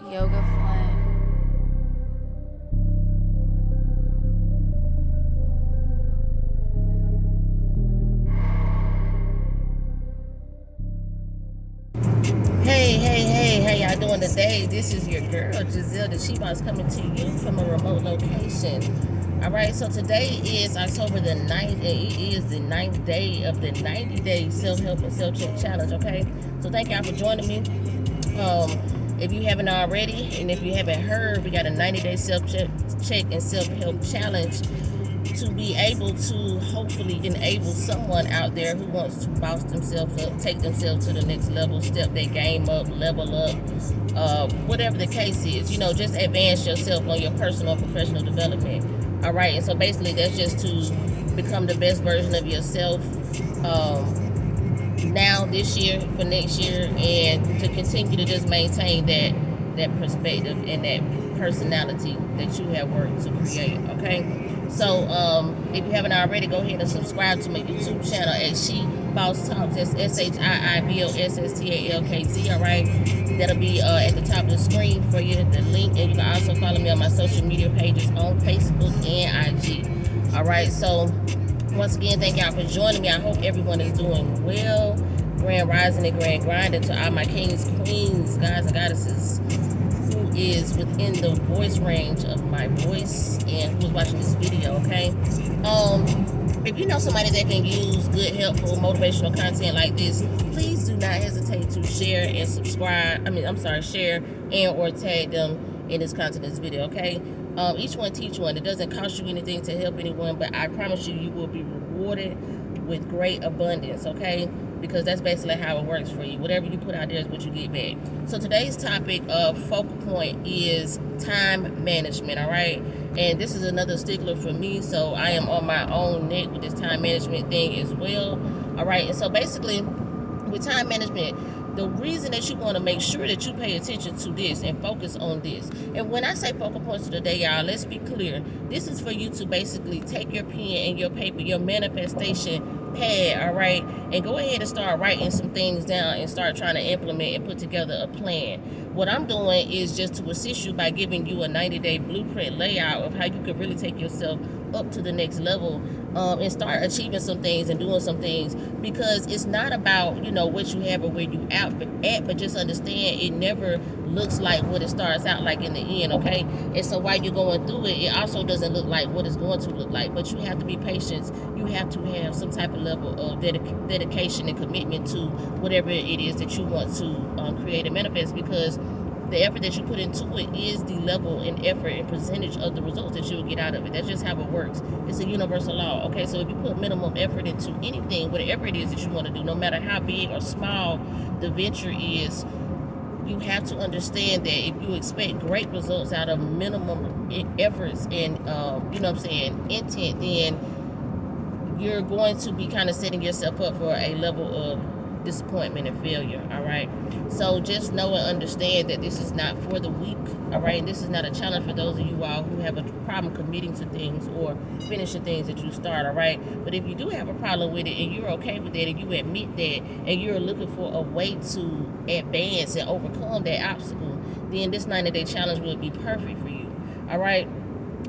Yoga Flame. Hey, how y'all doing today? This is your girl, Giselle, the SHIIBOSS, coming to you from a remote location. Alright, so today is October the 9th, and it is the 9th day of the 90-day self-help and self-check challenge, okay? So thank y'all for joining me. If you haven't already, and if you haven't heard, we got a 90-day self-check and self-help challenge to be able to hopefully enable someone out there who wants to boss themselves up, take themselves to the next level, step their game up, level up, whatever the case is, just advance yourself on your personal and professional development. All right, and so basically that's just to become the best version of yourself, now, this year, for next year, and to continue to just maintain that perspective and that personality that you have worked to create. Okay, so if you haven't already, go ahead and subscribe to my YouTube channel at She Boss Talks. That's SHIIBOSSTALKZ. All right, that'll be at the top of the screen for you, the link, and you can also follow me on my social media pages on Facebook and IG. All right, so once again, thank y'all for joining me. I hope everyone is doing well. Grand rising and grand grinding to all my kings, queens, guys, and goddesses who is within the voice range of my voice and who's watching this video, okay? If you know somebody that can use good, helpful, motivational content like this, please do not hesitate to share and subscribe. Share and or tag them in this content, this video, okay? Each one teach one. It doesn't cost you anything to help anyone, but I promise you, you will be rewarded with great abundance, okay? Because that's basically how it works for you. Whatever you put out there is what you get back. So today's topic of focal point is time management, all right? And this is another stickler for me, so I am on my own neck with this time management thing as well, all right? And so basically, with time management, the reason that you want to make sure that you pay attention to this and focus on this. And when I say focal points of the day, y'all, let's be clear. This is for you to basically take your pen and your paper, your manifestation pad, all right, and go ahead and start writing some things down and start trying to implement and put together a plan. What I'm doing is just to assist you by giving you a 90-day blueprint layout of how you can really take yourself up to the next level, and start achieving some things and doing some things, because it's not about what you have or where you at, but just understand it never looks like what it starts out like in the end, okay? And so while you're going through it, it also doesn't look like what it's going to look like, but you have to be patient. You have to have some type of level of dedication and commitment to whatever it is that you want to create and manifest, because the effort that you put into it is the level and effort and percentage of the results that you will get out of it. That's just how it works. It's a universal law, okay? So if you put minimum effort into anything, whatever it is that you want to do, no matter how big or small the venture is, you have to understand that if you expect great results out of minimum efforts and intent, then you're going to be kind of setting yourself up for a level of disappointment and failure. All right, so just know and understand that this is not for the weak. All right, and this is not a challenge for those of you all who have a problem committing to things or finishing things that you start. All right, but if you do have a problem with it and you're okay with that and you admit that and you're looking for a way to advance and overcome that obstacle, then this 90-day challenge will be perfect for you. All right,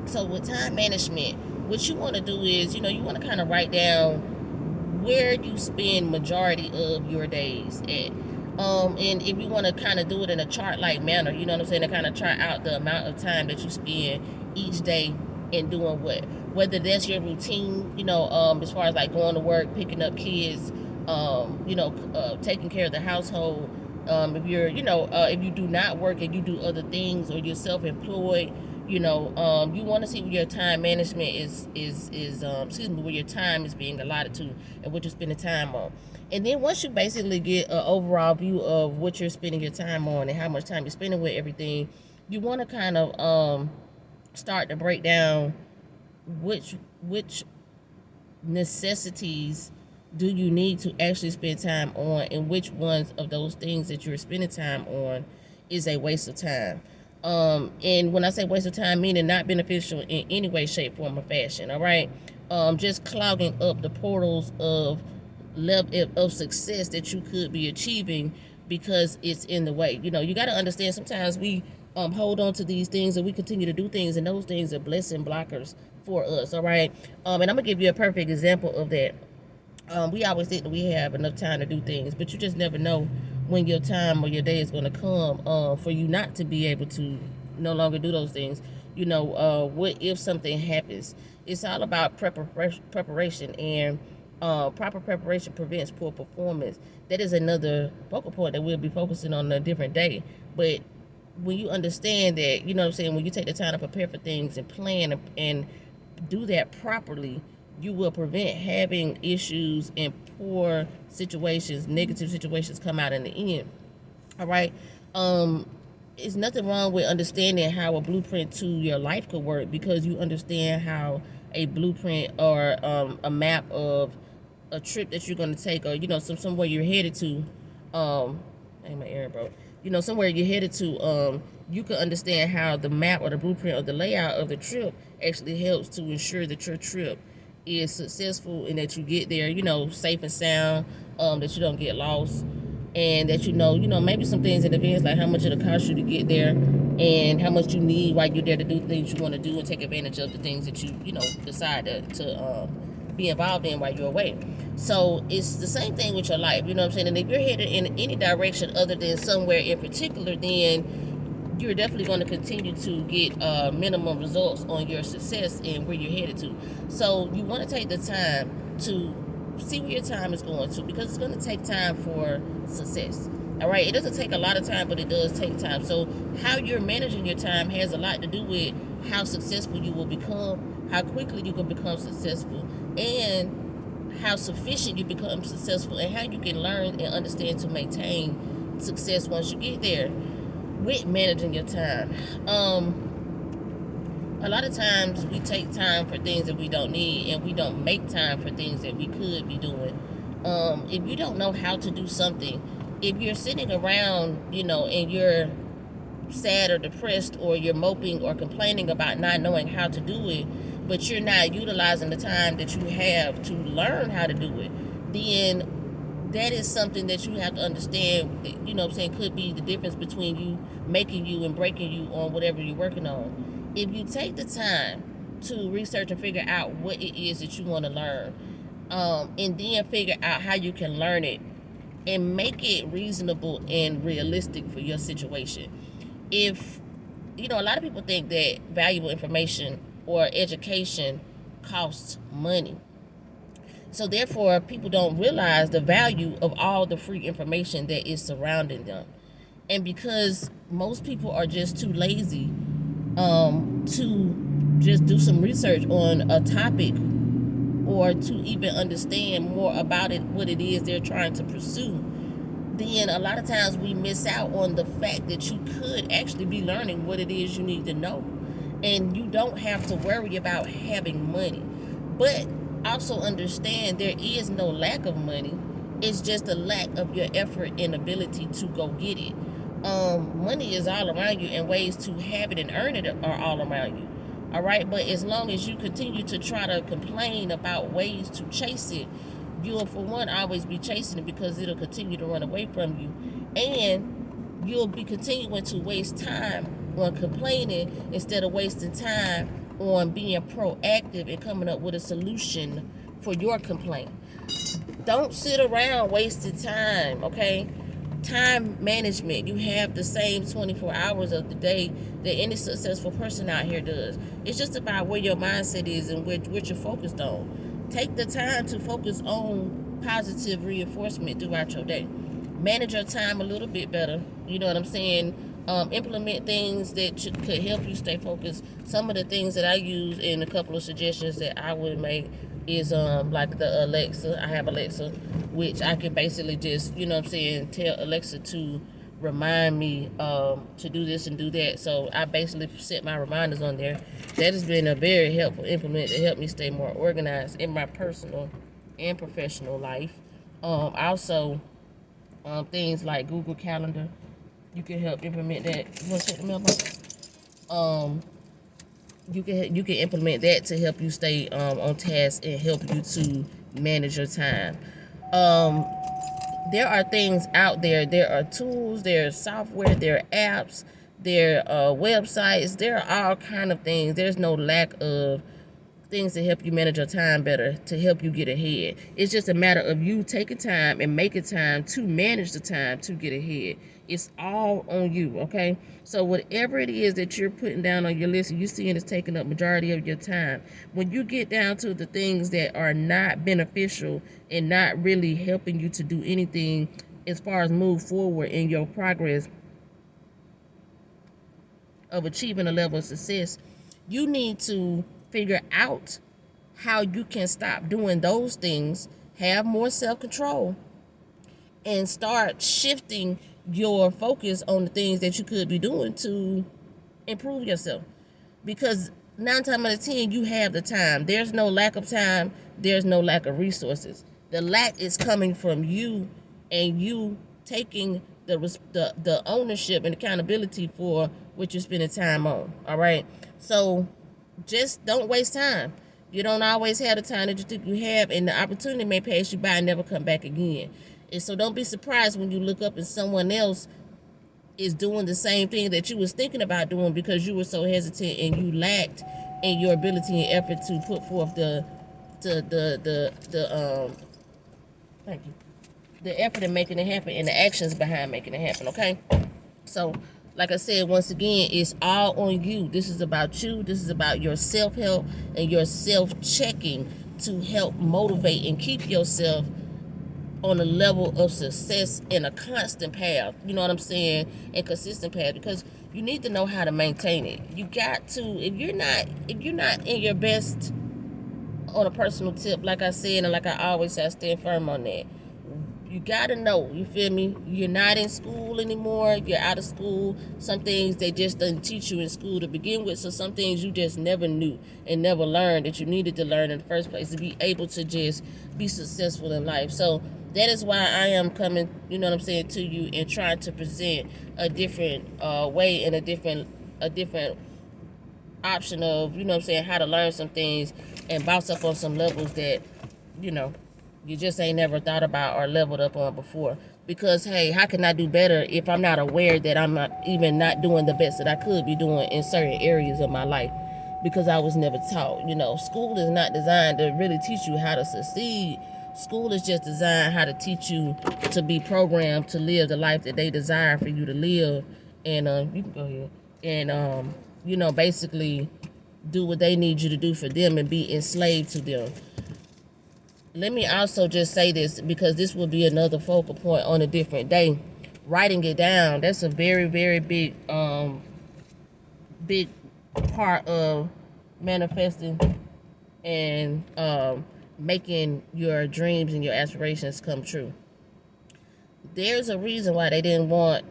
so with time management, what you want to do is you want to kind of write down where you spend majority of your days at. And if you want to kind of do it in a chart-like manner, you know what I'm saying, to kind of chart out the amount of time that you spend each day in doing what. Whether that's your routine, as far as like going to work, picking up kids, taking care of the household. If you're, if you do not work and you do other things or you're self-employed, you want to see where your time management where your time is being allotted to and what you're spending time on. And then once you basically get an overall view of what you're spending your time on and how much time you're spending with everything, you want to kind of start to break down which necessities do you need to actually spend time on, and which ones of those things that you're spending time on is a waste of time. And when I say waste of time, meaning not beneficial in any way, shape, form, or fashion. All right, just clogging up the portals of success that you could be achieving because it's in the way. You know, you got to understand sometimes we hold on to these things and we continue to do things, and those things are blessing blockers for us. All right. And I'm gonna give you a perfect example of that. We always think that we have enough time to do things, but you just never know when your time or your day is going to come for you not to be able to no longer do those things. You know, what if something happens? It's all about preparation, and proper preparation prevents poor performance. That is another focal point that we'll be focusing on a different day. But when you understand that, you know what I'm saying, when you take the time to prepare for things and plan and do that properly, you will prevent having issues and poor situations, negative situations come out in the end. All right. It's nothing wrong with understanding how a blueprint to your life could work, because you understand how a blueprint or a map of a trip that you're going to take, or you know, somewhere you're headed to. Hey, my air broke. You know, somewhere you're headed to. You can understand how the map or the blueprint or the layout of the trip actually helps to ensure that your trip is successful and that you get there, you know, safe and sound, that you don't get lost, and that you know, maybe some things in advance, like how much it'll cost you to get there and how much you need while you're there to do things you want to do and take advantage of the things that you know, decide to be involved in while you're away. So it's the same thing with your life, you know what I'm saying? And if you're headed in any direction other than somewhere in particular, then you're definitely going to continue to get minimum results on your success and where you're headed to. So you want to take the time to see where your time is going to, because it's going to take time for success. All right, it doesn't take a lot of time, but it does take time. So how you're managing your time has a lot to do with how successful you will become, how quickly you can become successful, and how sufficient you become successful, and how you can learn and understand to maintain success once you get there with managing your time. A lot of times we take time for things that we don't need, and we don't make time for things that we could be doing. If you don't know how to do something, if you're sitting around, you know, and you're sad or depressed, or you're moping or complaining about not knowing how to do it, but you're not utilizing the time that you have to learn how to do it, then that is something that you have to understand, you know what I'm saying, could be the difference between you making you and breaking you on whatever you're working on. If you take the time to research and figure out what it is that you want to learn, and then figure out how you can learn it and make it reasonable and realistic for your situation. If, you know, a lot of people think that valuable information or education costs money. So therefore, people don't realize the value of all the free information that is surrounding them. And because most people are just too lazy to just do some research on a topic, or to even understand more about it, what it is they're trying to pursue, then a lot of times we miss out on the fact that you could actually be learning what it is you need to know. And you don't have to worry about having money. But also understand there is no lack of money. It's just a lack of your effort and ability to go get it. Money is all around you, and ways to have it and earn it are all around you. All right, but as long as you continue to try to complain about ways to chase it, you'll, for one, always be chasing it, because it'll continue to run away from you, and you'll be continuing to waste time on complaining instead of wasting time on being proactive and coming up with a solution for your complaint. Don't sit around wasting time, okay? Time management. You have the same 24 hours of the day that any successful person out here does. It's just about where your mindset is and what you're focused on. Take the time to focus on positive reinforcement throughout your day. Manage your time a little bit better. You know what I'm saying? Implement things that could help you stay focused. Some of the things that I use, and a couple of suggestions that I would make, is like the Alexa. I have Alexa, which I can basically just, you know what I'm saying, tell Alexa to remind me to do this and do that. So I basically set my reminders on there. That has been a very helpful implement to help me stay more organized in my personal and professional life. Also, things like Google Calendar, you can help implement that. You want to check the mailbox? You can implement that to help you stay on task and help you to manage your time. there are things out there. There are tools, there are software, there are apps, there are websites, there are all kind of things. There's no lack of things to help you manage your time better, to help you get ahead. It's just a matter of you taking time and making time to manage the time to get ahead. It's all on you, okay? So whatever it is that you're putting down on your list and you're seeing is taking up majority of your time, when you get down to the things that are not beneficial and not really helping you to do anything as far as move forward in your progress of achieving a level of success, you need to figure out how you can stop doing those things, have more self-control, and start shifting your focus on the things that you could be doing to improve yourself. Because 9 times out of 10, you have the time. There's no lack of time. There's no lack of resources. The lack is coming from you, and you taking the ownership and accountability for what you're spending time on. All right. So just don't waste time. You don't always have the time that you think you have, and the opportunity may pass you by and never come back again. And so don't be surprised when you look up and someone else is doing the same thing that you was thinking about doing because you were so hesitant and you lacked in your ability and effort to put forth thank you, the effort in making it happen and the actions behind making it happen. Okay, so like I said, once again, it's all on you. This is about you. This is about your self-help and your self-checking to help motivate and keep yourself on a level of success in a constant path, you know what I'm saying, and consistent path, because you need to know how to maintain it. You got to, if you're not in your best on a personal tip, like I said, and like I always say, I stand firm on that. You gotta know, you feel me? You're not in school anymore. You're out of school. Some things they just didn't teach you in school to begin with. So some things you just never knew and never learned that you needed to learn in the first place to be able to just be successful in life. So that is why I am coming, you know what I'm saying, to you and trying to present a different way and a different option of, you know what I'm saying, how to learn some things and bounce up on some levels that, you know, you just ain't never thought about or leveled up on before. Because, hey, how can I do better if I'm not aware that I'm not doing the best that I could be doing in certain areas of my life? Because I was never taught. You know, school is not designed to really teach you how to succeed. School is just designed how to teach you to be programmed to live the life that they desire for you to live. And you can go ahead. And you know, basically do what they need you to do for them and be enslaved to them. Let me also just say this, because this will be another focal point on a different day. Writing it down, that's a very, very big big part of manifesting and making your dreams and your aspirations come true. There's a reason why they didn't want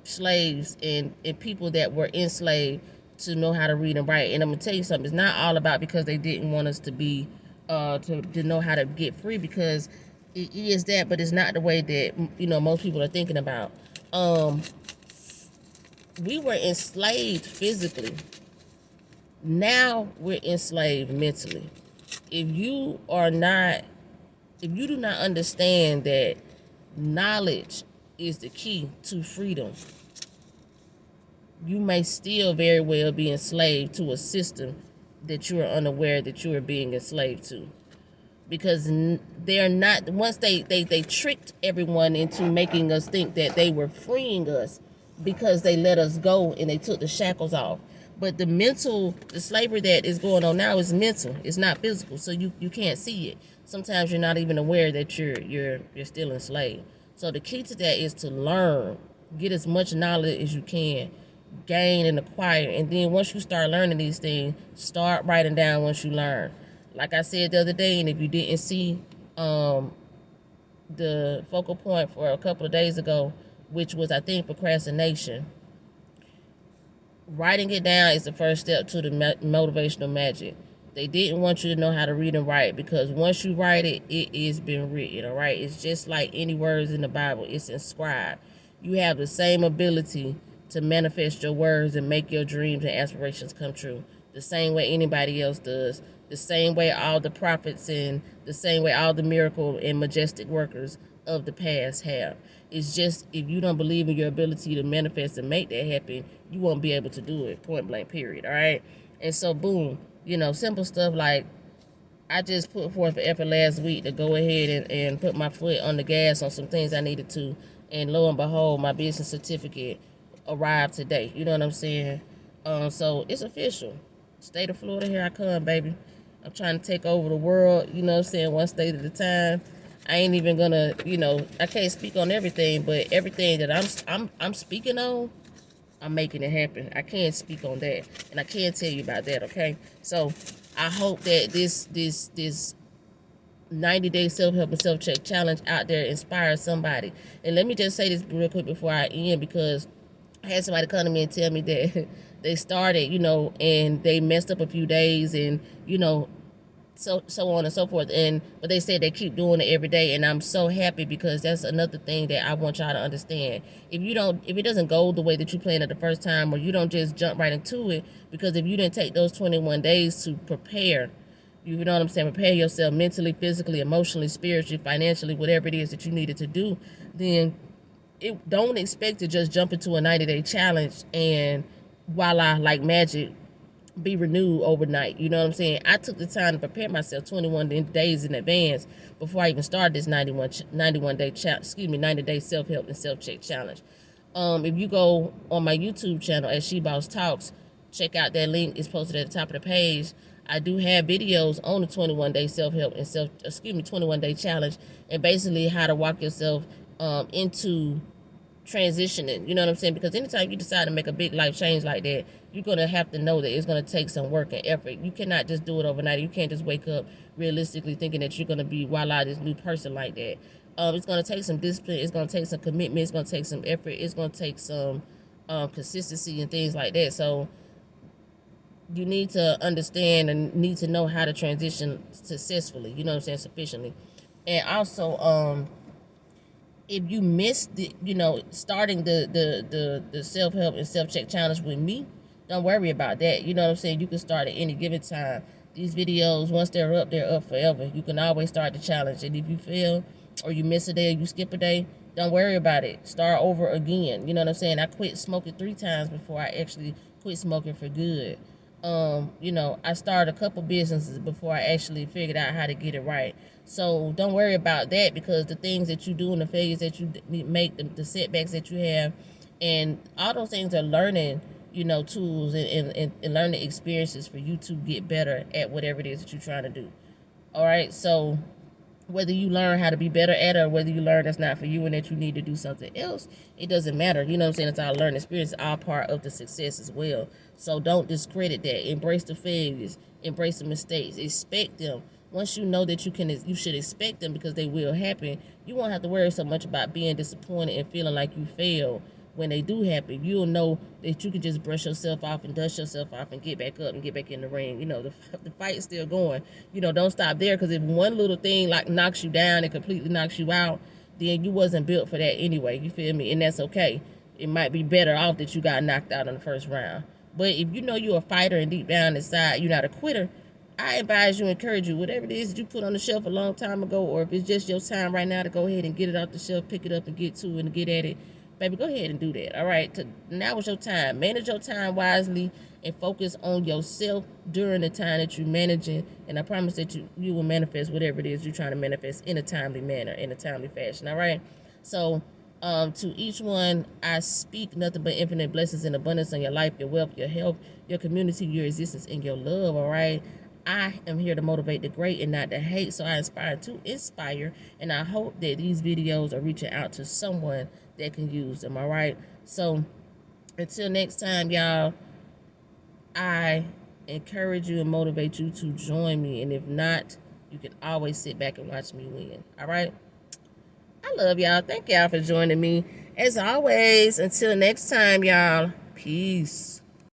slaves and people that were enslaved to know how to read and write. And I'm gonna tell you something, it's not all about because they didn't want us to be to know how to get free, because it is that, but it's not the way that, you know, most people are thinking about. We were enslaved physically. Now we're enslaved mentally. If you do not understand that knowledge is the key to freedom, you may still very well be enslaved to a system that you are unaware that you are being enslaved to. Because they're not, once they tricked everyone into making us think that they were freeing us because they let us go and they took the shackles off. But the slavery that is going on now is mental. It's not physical, so you can't see it. Sometimes you're not even aware that you're still enslaved. So the key to that is to learn, get as much knowledge as you can, gain and acquire, and then once you start learning these things, start writing down once you learn. Like I said the other day, and if you didn't see the focal point for a couple of days ago, which was, I think, procrastination, writing it down is the first step to the motivational magic. They didn't want you to know how to read and write, because once you write it, it is been written, all right? It's just like any words in the Bible. It's inscribed. You have the same ability to manifest your words and make your dreams and aspirations come true, the same way anybody else does, the same way all the prophets and the same way all the miracle and majestic workers of the past have. It's just if you don't believe in your ability to manifest and make that happen, you won't be able to do it, point blank, period. All right. And so, boom, simple stuff like I just put forth an effort last week to go ahead and put my foot on the gas on some things I needed to. And lo and behold, my business certificate arrived today. You know what I'm saying? So it's official. State of Florida, here I come, baby. I'm trying to take over the world, you know what I'm saying, one state at a time. I ain't even gonna, I can't speak on everything, but everything that I'm speaking on, I'm making it happen. I can't speak on that, and I can't tell you about that. Okay, so I hope that this 90-day self-help and self-check challenge out there inspires somebody. And let me just say this real quick before I end, because I had somebody come to me and tell me that they started, and they messed up a few days, and so on and so forth. But they said they keep doing it every day, and I'm so happy, because that's another thing that I want y'all to understand. If it doesn't go the way that you planned it the first time, or you don't just jump right into it, because if you didn't take those 21 days to prepare, you know what I'm saying, prepare yourself mentally, physically, emotionally, spiritually, financially, whatever it is that you needed to do, then don't expect to just jump into a 90-day challenge and voila, like magic, be renewed overnight. You know what I'm saying? I took the time to prepare myself 21 days in advance before I even started this 90-day self-help and self-check challenge. If you go on my YouTube channel at SHIIBOSSTALKZ, check out that link. It's posted at the top of the page. I do have videos on the 21-day self-help and 21-day challenge, and basically how to walk yourself into transitioning. You know what I'm saying? Because anytime you decide to make a big life change like that, you're going to have to know that it's going to take some work and effort. You cannot just do it overnight. You can't just wake up realistically thinking that you're going to be voila, this new person like that. It's going to take some discipline. It's going to take some commitment. It's going to take some effort. It's going to take some consistency and things like that. So you need to understand and need to know how to transition successfully, you know what I'm saying, sufficiently. And also, if you missed the, starting the self-help and self-check challenge with me, don't worry about that. You know what I'm saying? You can start at any given time. These videos, once they're up forever. You can always start the challenge. And if you fail or you miss a day or you skip a day, don't worry about it. Start over again. You know what I'm saying? I quit smoking 3 times before I actually quit smoking for good. I started a couple businesses before I actually figured out how to get it right. So don't worry about that, because the things that you do and the failures that you make, the setbacks that you have, and all those things are learning, tools and learning experiences for you to get better at whatever it is that you're trying to do. All right. So whether you learn how to be better at it, or whether you learn that's not for you and that you need to do something else, it doesn't matter. You know what I'm saying? It's our learning experience, all part of the success as well. So don't discredit that. Embrace the failures, embrace the mistakes, expect them. Once you know that you should expect them, because they will happen, you won't have to worry so much about being disappointed and feeling like you failed when they do happen. You'll know that you can just brush yourself off and dust yourself off and get back up and get back in the ring. The fight's still going. Don't stop there, because if one little thing like knocks you down and completely knocks you out, then you wasn't built for that anyway. You feel me? And that's okay. It might be better off that you got knocked out in the first round. But if you know you're a fighter and deep down inside you're not a quitter, I advise you, encourage you, whatever it is that you put on the shelf a long time ago, or if it's just your time right now to go ahead and get it off the shelf, pick it up and get to it and get at it, baby, go ahead and do that. All right, now is your time. Manage your time wisely and focus on yourself during the time that you're managing, and I promise that you will manifest whatever it is you're trying to manifest in a timely manner, in a timely fashion. All right. So to each one, I speak nothing but infinite blessings and abundance on your life, your wealth, your health, your community, your existence, and your love. All right. I am here to motivate the great and not the hate, so I inspire to inspire, and I hope that these videos are reaching out to someone that can use them. All right. So until next time, y'all, I encourage you and motivate you to join me, and if not, you can always sit back and watch me win. All right. I love y'all. Thank y'all for joining me. As always, until next time, y'all. Peace.